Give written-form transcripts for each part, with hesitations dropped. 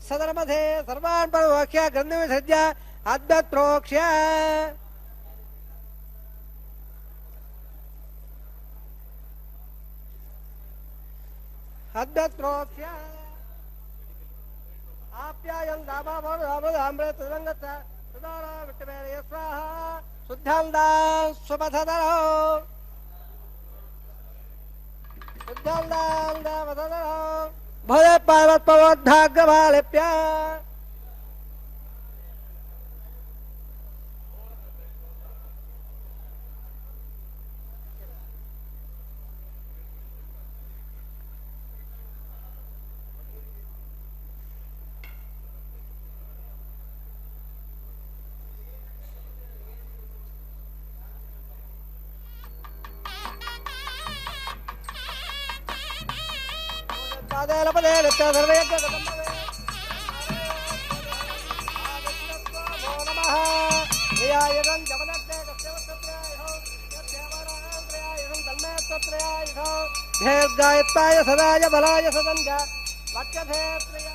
ಸದರಮಧೆ ಸರ್ವಾನ್ ಪರವಾಕ್ಯ ಗಂಧವಿ ಸದ್ಯ ಅದ್ಭುತ ಪ್ರೋಕ್ಷ್ಯ ಅದ್ಭುತ ಪ್ರೋಕ್ಷ್ಯ ಆಪ್ಯಾಯಂ ದಾಮಾಮೃತ ತದಂಗತ ಸುಧಾರ ವಿಟ್ಟಮೇಲೆ ಸ್ವಾಹ ಶುದ್ಧಾಂದ ಸ್ವಪಥದರೋ ಶುದ್ಧಾಂದ ವದದರೋ ಭಯ ಪಾರ್ವತ್ಪವದ್ಭಾಗ್ಯಮಾಲಿಪ್ಯ ಗಾಯತ್ವಾಯ ಸದಾಯ ಬಲಾಯ ಸದಂಗ ವಕ್ಯಧೇತ್ರಿಯ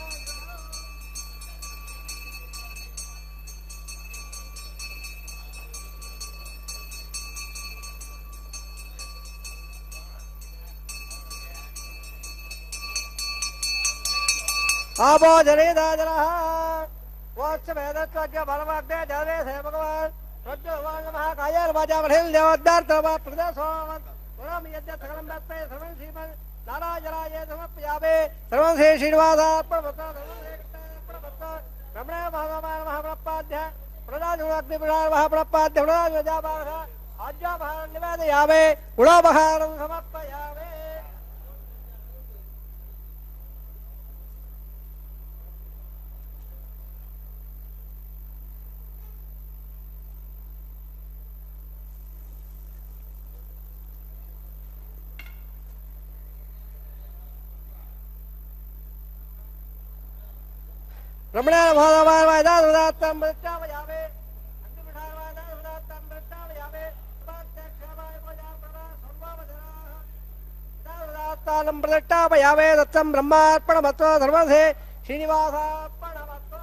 आबो जनेदाजर वोच्च वेदत्वज्ञ बलवाग्ने जले से भगवान रज्जुवांग महाकायर वाजा बढ़िल देवोद्धार तवा प्रदेशोमत परम यज्ञ सकलम दत्ते सर्वं श्रीमन् नारायणाय समर्पयामि सर्वं श्री श्रीनिवासार्पणमस्तु सर्वं रमणे भगवान महाप्रपाद्य प्रदाजुग्नि पुराण महाप्रपाद्य प्रदाजुजाबाह आज्ञा भार निवेदयामि गुणोपहारं समर्पयामि रमणान भगवान वादातम मृत्यावयावे अग्निपठार वादातम मृत्यावयावे स्वात्यक्षमाय वजा प्रभा सर्ववधनाः वादातम मृत्यावयावे दत्तं ब्रह्मार्पणमत्व धर्मसे श्रीनिवासार्पणमत्व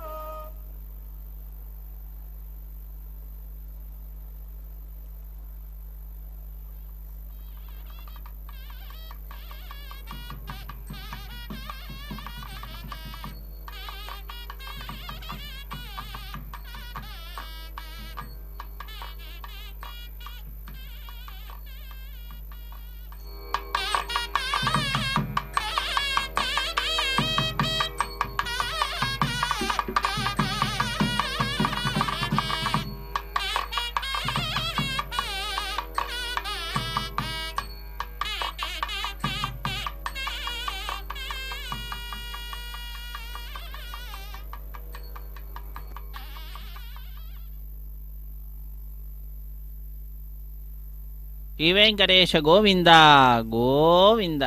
ಶ್ರೀ ವೆಂಕಟೇಶ ಗೋವಿಂದ ಗೋವಿಂದ.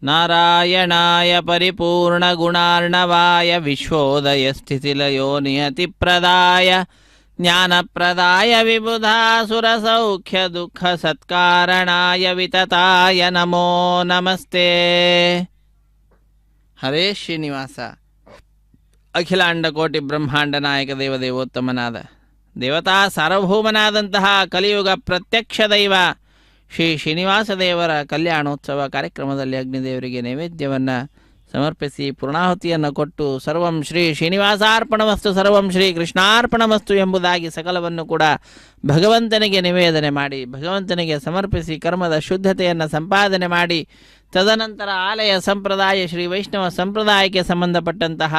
ನಾರಾಯಣಾಯ ಪರಿಪೂರ್ಣ ಗುಣಾರ್ಣವಾಯ ವಿಶ್ವೋದಯ ಸ್ಥಿತಿಲಯೋ ನಿಯತಿಪ್ರದಾಯ ಜ್ಞಾನಪ್ರದಾಯ ವಿಬುಧಾಸುರ ಸೌಖ್ಯ ದುಃಖ ಸತ್ಕಾರಣಾಯ ವಿತತಾಯ ನಮೋ ನಮಸ್ತೆ. ಹರೇ ಶ್ರೀನಿವಾಸ. ಅಖಿಲಾಂಡ ಕೋಟಿ ಬ್ರಹ್ಮಾಂಡ ನಾಯಕ ದೇವದೇವೋತ್ತಮನಾದ ದೇವತಾ ಸಾರ್ವಭೌಮನಾದಂತಹ ಕಲಿಯುಗ ಪ್ರತ್ಯಕ್ಷ ದೈವ ಶ್ರೀ ಶ್ರೀನಿವಾಸ ದೇವರ ಕಲ್ಯಾಣೋತ್ಸವ ಕಾರ್ಯಕ್ರಮದಲ್ಲಿ ಅಗ್ನಿದೇವರಿಗೆ ನೈವೇದ್ಯವನ್ನು ಸಮರ್ಪಿಸಿ ಪೂರ್ಣಾಹುತಿಯನ್ನು ಕೊಟ್ಟು ಸರ್ವಂ ಶ್ರೀ ಶ್ರೀನಿವಾಸಾರ್ಪಣಮಸ್ತು ಸರ್ವಂ ಶ್ರೀ ಕೃಷ್ಣಾರ್ಪಣಮಸ್ತು ಎಂಬುದಾಗಿ ಸಕಲವನ್ನು ಕೂಡ ಭಗವಂತನಿಗೆ ನಿವೇದನೆ ಮಾಡಿ ಭಗವಂತನಿಗೆ ಸಮರ್ಪಿಸಿ ಕರ್ಮದ ಶುದ್ಧತೆಯನ್ನು ಸಂಪಾದನೆ ಮಾಡಿ ತದನಂತರ ಆಲಯ ಸಂಪ್ರದಾಯ ಶ್ರೀ ವೈಷ್ಣವ ಸಂಪ್ರದಾಯಕ್ಕೆ ಸಂಬಂಧಪಟ್ಟಂತಹ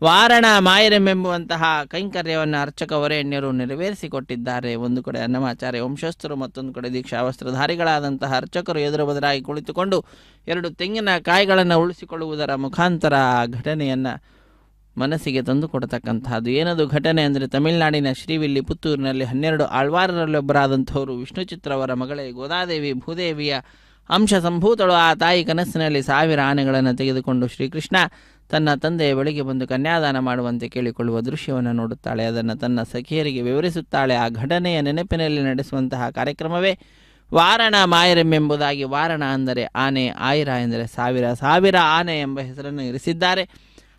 ವಾರಣ ಮಾಯರೆಂಬುವಂತಹ ಕೈಂಕರ್ಯವನ್ನು ಅರ್ಚಕ ವರೇಣ್ಯರು ನೆರವೇರಿಸಿಕೊಟ್ಟಿದ್ದಾರೆ. ಒಂದು ಕಡೆ ಅನ್ನಮಾಚಾರ್ಯ ವಂಶಸ್ಥರು, ಮತ್ತೊಂದು ಕಡೆ ದೀಕ್ಷಾ ವಸ್ತ್ರಧಾರಿಗಳಾದಂತಹ ಅರ್ಚಕರು ಎದುರು ಬದಲಾಗಿ ಕುಳಿತುಕೊಂಡು 2 ತೆಂಗಿನ ಕಾಯಿಗಳನ್ನು ಉಳಿಸಿಕೊಳ್ಳುವುದರ ಮುಖಾಂತರ ಘಟನೆಯನ್ನು ಮನಸ್ಸಿಗೆ ತಂದು ಕೊಡತಕ್ಕಂತಹದ್ದು. ಏನದು ಘಟನೆ ಅಂದರೆ, ತಮಿಳುನಾಡಿನ ಶ್ರೀವಿಲ್ಲಿ ಪುತ್ತೂರಿನಲ್ಲಿ 12 ಆಳ್ವಾರರಲ್ಲೊಬ್ಬರಾದಂಥವರು ವಿಷ್ಣುಚಿತ್ರವರ ಮಗಳೇ ಗೋದಾದೇವಿ ಭೂದೇವಿಯ ಅಂಶ ಸಂಭೂತಳು. ಆ ತಾಯಿ ಕನಸಿನಲ್ಲಿ 1000 ಆನೆಗಳನ್ನು ತೆಗೆದುಕೊಂಡು ಶ್ರೀಕೃಷ್ಣ ತನ್ನ ತಂದೆಯ ಬಳಿಗೆ ಬಂದು ಕನ್ಯಾದಾನ ಮಾಡುವಂತೆ ಕೇಳಿಕೊಳ್ಳುವ ದೃಶ್ಯವನ್ನು ನೋಡುತ್ತಾಳೆ. ಅದನ್ನು ತನ್ನ ಸಖಿಯರಿಗೆ ವಿವರಿಸುತ್ತಾಳೆ. ಆ ಘಟನೆಯ ನೆನಪಿನಲ್ಲಿ ನಡೆಸುವಂತಹ ಕಾರ್ಯಕ್ರಮವೇ ವಾರಣ ಮಾಯರಂ ಎಂಬುದಾಗಿ. ವಾರಣ ಅಂದರೆ ಆನೆ, ಆಯಿರ ಎಂದರೆ 1000 ಆನೆ ಎಂಬ ಹೆಸರನ್ನು ಇರಿಸಿದ್ದಾರೆ.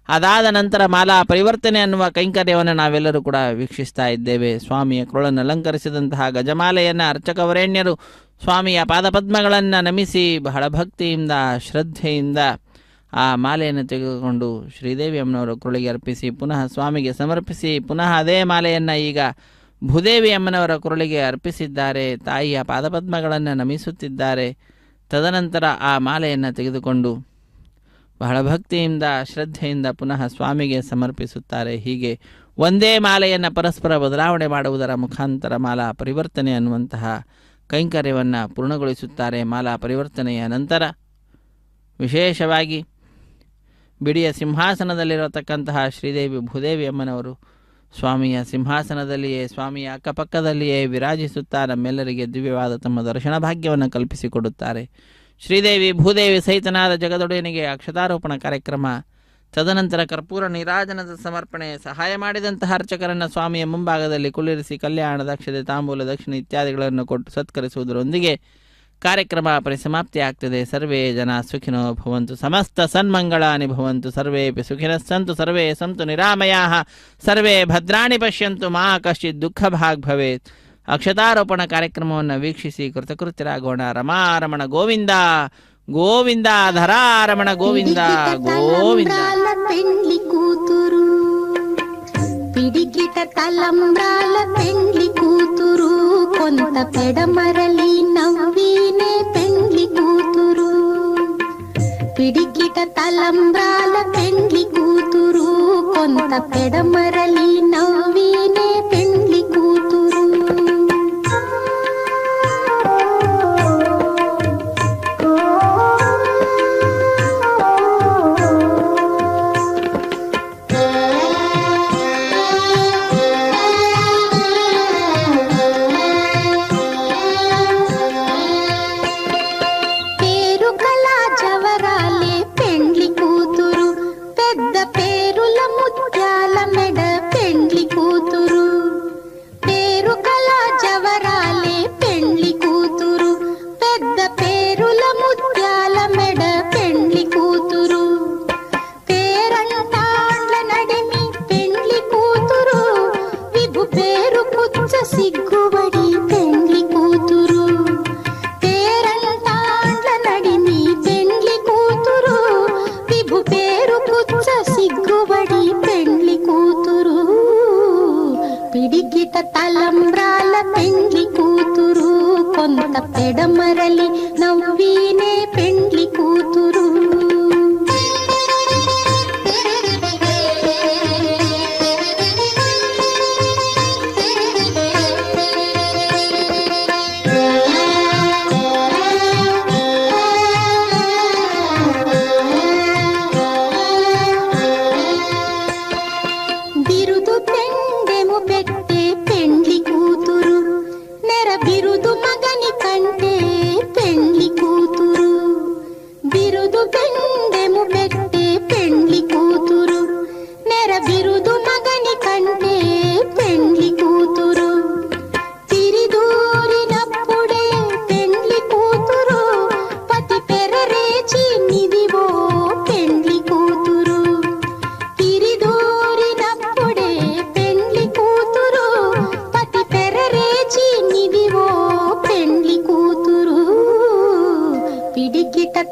ಅದಾದ ನಂತರ ಮಾಲಾ ಪರಿವರ್ತನೆ ಅನ್ನುವ ಕೈಂಕರ್ಯವನ್ನು ನಾವೆಲ್ಲರೂ ಕೂಡ ವೀಕ್ಷಿಸ್ತಾ ಇದ್ದೇವೆ. ಸ್ವಾಮಿಯ ಕೊರಳನ್ನು ಅಲಂಕರಿಸಿದಂತಹ ಗಜಮಾಲೆಯನ್ನು ಅರ್ಚಕವರೇಣ್ಯರು ಸ್ವಾಮಿಯ ಪಾದಪದ್ಮಗಳನ್ನು ನಮಿಸಿ ಬಹಳ ಭಕ್ತಿಯಿಂದ ಶ್ರದ್ಧೆಯಿಂದ ಆ ಮಾಲೆಯನ್ನು ತೆಗೆದುಕೊಂಡು ಶ್ರೀದೇವಿ ಅಮ್ಮನವರ ಕೊರಳಿಗೆ ಅರ್ಪಿಸಿ ಪುನಃ ಸ್ವಾಮಿಗೆ ಸಮರ್ಪಿಸಿ ಪುನಃ ಅದೇ ಮಾಲೆಯನ್ನು ಈಗ ಭೂದೇವಿ ಅಮ್ಮನವರ ಕೊರಳಿಗೆ ಅರ್ಪಿಸಿದ್ದಾರೆ. ತಾಯಿಯ ಪಾದಪದ್ಮಗಳನ್ನು ನಮಿಸುತ್ತಿದ್ದಾರೆ. ತದನಂತರ ಆ ಮಾಲೆಯನ್ನು ತೆಗೆದುಕೊಂಡು ಬಹಳ ಭಕ್ತಿಯಿಂದ ಶ್ರದ್ಧೆಯಿಂದ ಪುನಃ ಸ್ವಾಮಿಗೆ ಸಮರ್ಪಿಸುತ್ತಾರೆ. ಹೀಗೆ ಒಂದೇ ಮಾಲೆಯನ್ನು ಪರಸ್ಪರ ಬದಲಾವಣೆ ಮಾಡುವುದರ ಮುಖಾಂತರ ಮಾಲಾ ಪರಿವರ್ತನೆ ಅನ್ನುವಂತಹ ಕೈಂಕರ್ಯವನ್ನು ಪೂರ್ಣಗೊಳಿಸುತ್ತಾರೆ. ಮಾಲಾ ಪರಿವರ್ತನೆಯ ನಂತರ ವಿಶೇಷವಾಗಿ ಬಿಡಿಯ ಸಿಂಹಾಸನದಲ್ಲಿರತಕ್ಕಂತಹ ಶ್ರೀದೇವಿ ಭೂದೇವಿ ಅಮ್ಮನವರು ಸ್ವಾಮಿಯ ಸಿಂಹಾಸನದಲ್ಲಿಯೇ ಸ್ವಾಮಿಯ ಅಕ್ಕಪಕ್ಕದಲ್ಲಿಯೇ ವಿರಾಜಿಸುತ್ತಾ ನಮ್ಮೆಲ್ಲರಿಗೆ ದಿವ್ಯವಾದ ತಮ್ಮ ದರ್ಶನ ಭಾಗ್ಯವನ್ನು ಕಲ್ಪಿಸಿಕೊಡುತ್ತಾರೆ. ಶ್ರೀದೇವಿ ಭೂದೇವಿ ಸಹಿತನಾದ ಜಗದೊಡೆಯನಿಗೆ ಅಕ್ಷತಾರೋಪಣ ಕಾರ್ಯಕ್ರಮ, ತದನಂತರ ಕರ್ಪೂರ ನೀರಾಜನದ ಸಮರ್ಪಣೆ, ಸಹಾಯ ಮಾಡಿದಂತಹ ಅರ್ಚಕರನ್ನು ಸ್ವಾಮಿಯ ಮುಂಭಾಗದಲ್ಲಿ ಕುಳ್ಳಿರಿಸಿ ಕಲ್ಯಾಣ ದಕ್ಷತೆ ತಾಂಬೂಲ ದಕ್ಷಿಣ ಇತ್ಯಾದಿಗಳನ್ನು ಕೊಟ್ಟು ಸತ್ಕರಿಸುವುದರೊಂದಿಗೆ ಕಾರ್ಯಕ್ರಮ ಪರಿಸಮಾಪ್ತಿ ಆಗ್ತದೆ. ಸರ್ವೇ ಜನ ಸುಖಿನೋ ಭವಂತು, ಸಮಸ್ತ ಸನ್ಮಂಗಳಾನಿ ಭವಂತು, ಸರ್ವೇಪಿ ಸುಖಿನಃ ಸಂತು, ಸರ್ವೇ ಸಂತು ನಿರಾಮಯಾಃ, ಸರ್ವೇ ಭದ್ರಾಣಿ ಪಶ್ಯಂತು, ಮಾ ಕಶ್ಚಿತ್ ದುಃಖ ಭಾಗ್ ಭವೇತ್. ಅಕ್ಷತಾರೋಪಣ ಕಾರ್ಯಕ್ರಮವನ್ನು ವೀಕ್ಷಿಸಿ ಕೃತಕೃತ್ಯರಾಗೋಣ. ರಮಾರಮಣ ಗೋವಿಂದ ಗೋವಿಂದ, ಧರಾರಮಣ ಗೋವಿಂದ ಗೋವಿಂದ. పెండ్లి కూతురు పిడికిట తలంబ్రాల పెండ్లి కూతురు, కొంత పెడమరలి నవ్వినే పెండ్లి కూతురు. పిడికిట తలంబ్రాల పెండ్లి కూతురు, కొంత పెడమరలి నవ్వినే పెండ్లి కూతురు. సిగ్గుబడి పెండ్లి కూతురు, పేరంటాండ్ల నడిమి పెండ్లి కూతురు, విభు పేరు పుచ్చ సిగ్గుబడి పెండ్లి కూతురు. పిడికిట తలంబ్రాల పెండ్లి కూతురు, కొంత పెడమరలి నవ్వినే పెండ్లి కూతురు.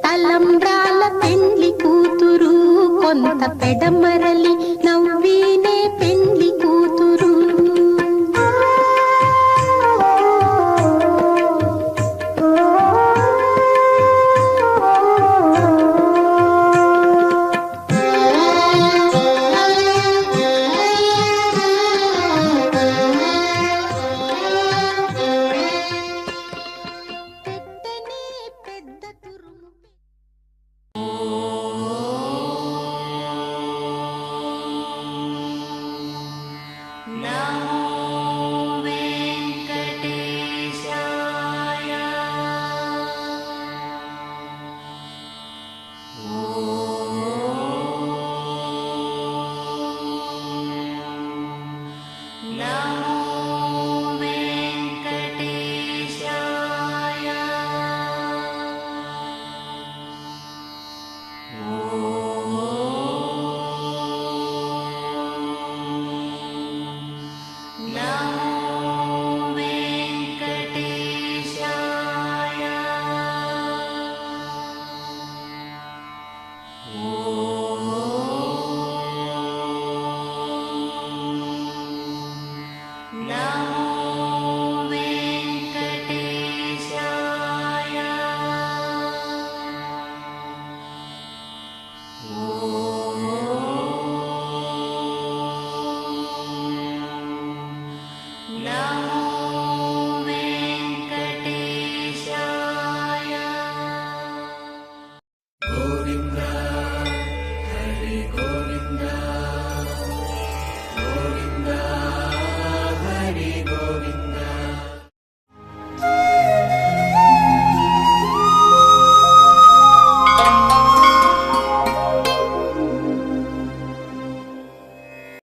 తలంబ్రాల పెండ్లి కూతురు, కొంత పెడమరలి నవ్వినే పెండ్లి